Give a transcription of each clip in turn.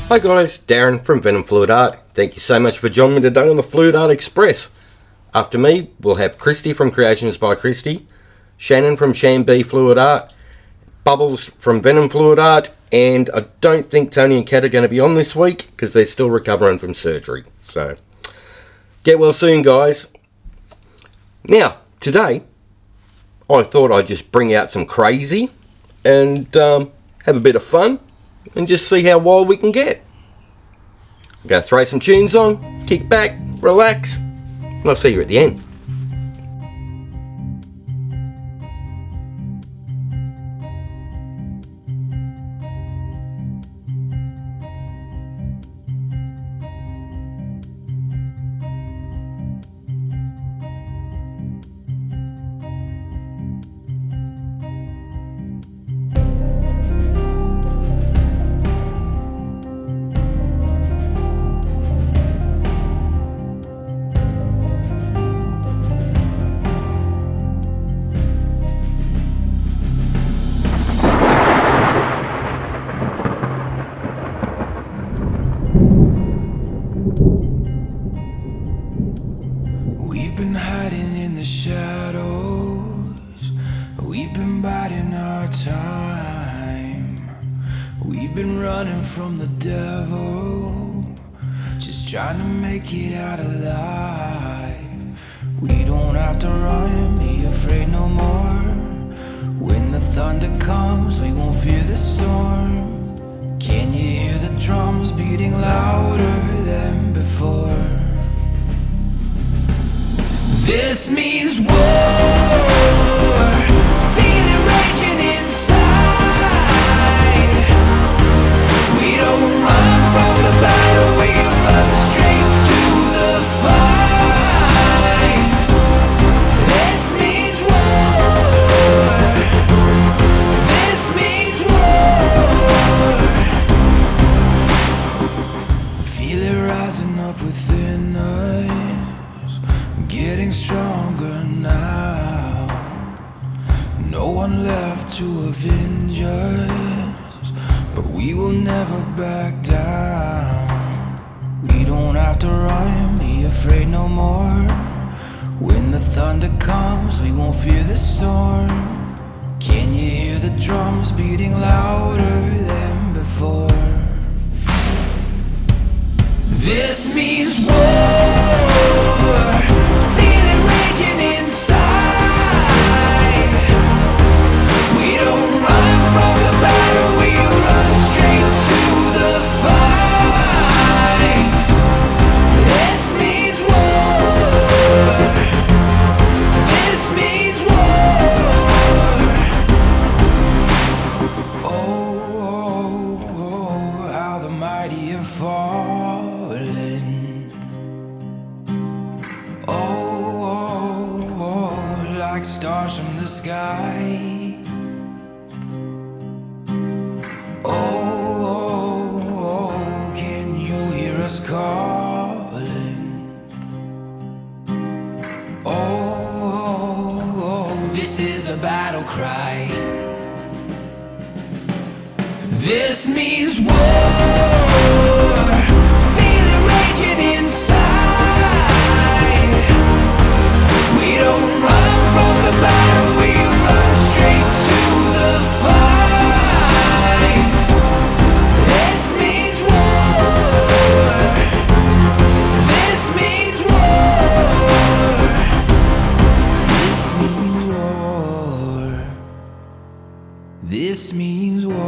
Hi guys, Darren from venomfluidart. Thank you so much for joining me today on the Fluid Art Express. After me, we'll have Kristey from Creations by Kristey, Shannon from ShanB Fluid Art, Bubbles from Venom Fluid Art, and I don't think Tony and Kat are going to be on this week because they're still recovering from surgery. So, get well soon guys. Now, today, I thought I'd just bring out some crazy and have a bit of fun and just see how wild we can get. I'm going to throw some tunes on, kick back, relax, and I'll see you at the end. From the devil, just trying to make it out alive. We don't have to run, be afraid no more. When the thunder comes, we won't fear the storm. Can you hear the drums beating louder than before? This means war. Feel it raging inside. We don't run from the battle, we run straight to the fight. This means war. This means war. Feel it rising up within us, getting stronger now. No one left to avenge us, but we will never back down. We don't have to run, be afraid no more. When the thunder comes, we won't fear the storm. Can you hear the drums beating louder than before? This means war. Feel it raging inside. We don't run from the battle, we run straight to the fight. This means war. This means war. Oh, how the mighty have fallen. Oh, like stars from the sky. Oh, can you hear us calling? Oh, this is a battle cry. This means war. Feel it raging inside. We don't run from the battle, we run straight to the fight. This means war. This means war. This means war. This means war.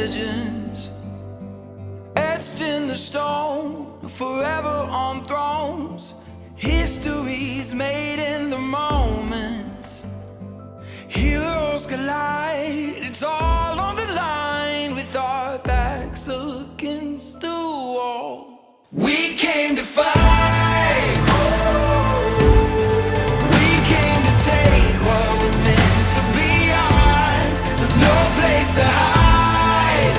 legends etched in the stone, forever on thrones. History's made in the moments. Heroes collide, it's all on the line, with our backs against the wall. We came to fight. We came to take what was meant to be ours. There's no place to hide.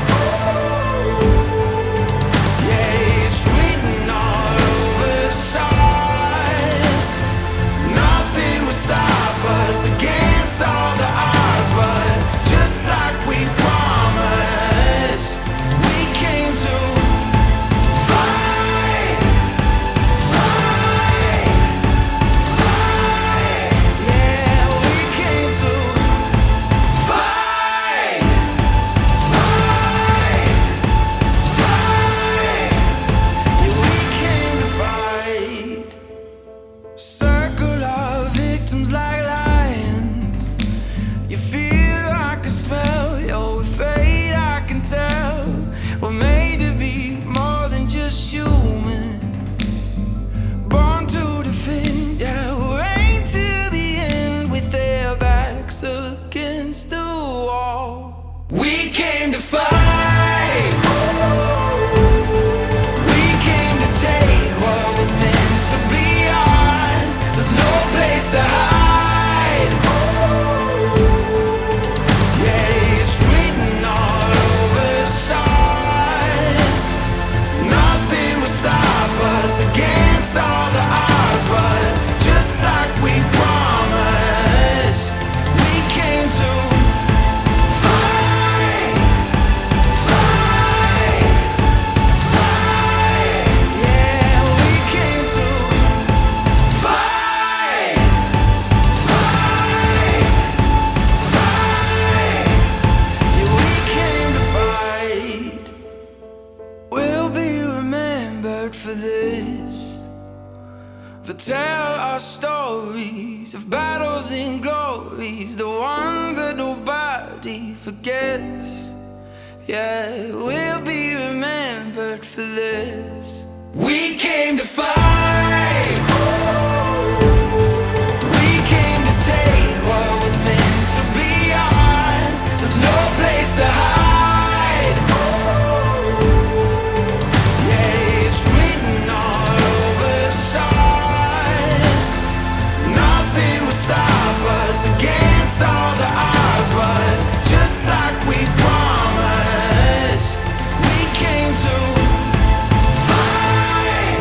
Yeah, it's written all over the stars. Nothing will stop us against all the odds, but just like we promised, we came to fight, fight, fight. Yeah, we came to fight, fight, fight. Yeah, we came to fight. Circle our victims like lions. You fear I can smell, you're afraid I can tell. We're made to be more than just human, born to defend. Yeah, we're aimed to the end, with their backs against the wall. We came to fight. We came to take what was meant to be ours. There's no place to hide. Yeah, it's written all over the stars. Nothing will stop us against all the odds, but just like we promised, we came to fight, fight, fight. Yeah, we came to fight, fight, fight. Yeah, we came to fight. We'll be remembered for this. They'll tell our stories of battles and glories, the ones that nobody forgets. Yeah, we'll be remembered for this. We came to fight. We came to take what was meant to be ours. There's no place to hide. Yeah, it's written all over the stars. Nothing will stop us against all the odds, but just like we promised, we came to fight,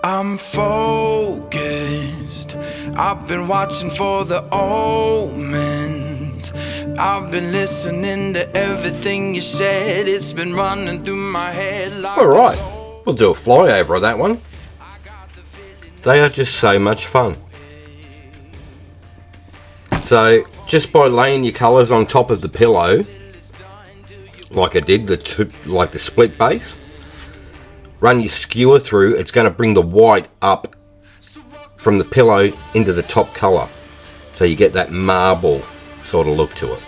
I'm focused. I've been watching for the omens. I've been listening to everything you said. It's been running through my head like Alright, we'll do a flyover of that one. They are just so much fun. So, just by laying your colours on top of the pillow, like I did, like the split base, run your skewer through, it's going to bring the white up from the pillow into the top colour. So you get that marble sort of look to it.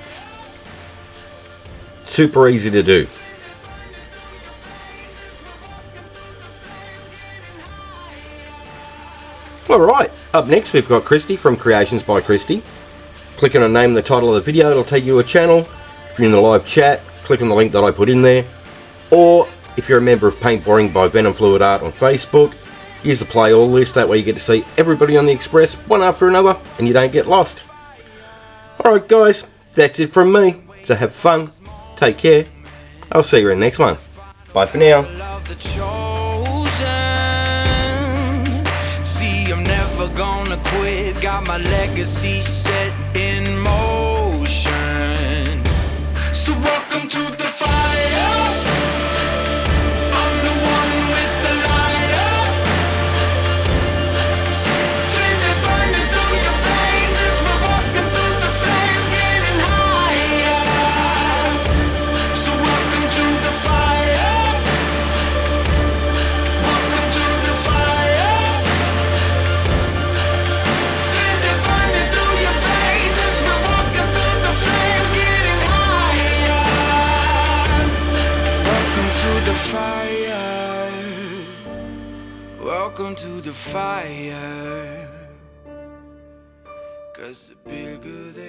Super easy to do. Alright, up next we've got Kristey from Creations by Kristey. Click on the name and the title of the video, it'll take you to a channel. If you're in the live chat, click on the link that I put in there. Or if you're a member of Paint Boring by VenomFluidart on Facebook, use the play all list, that way you get to see everybody on the Express one after another and you don't get lost. Alright guys, that's it from me. So have fun, take care, I'll see you in the next one. Bye for now. See, I'm never gonna quit, got my legacy set in motion. So welcome to the fire. Welcome to the fire, 'cause the bigger they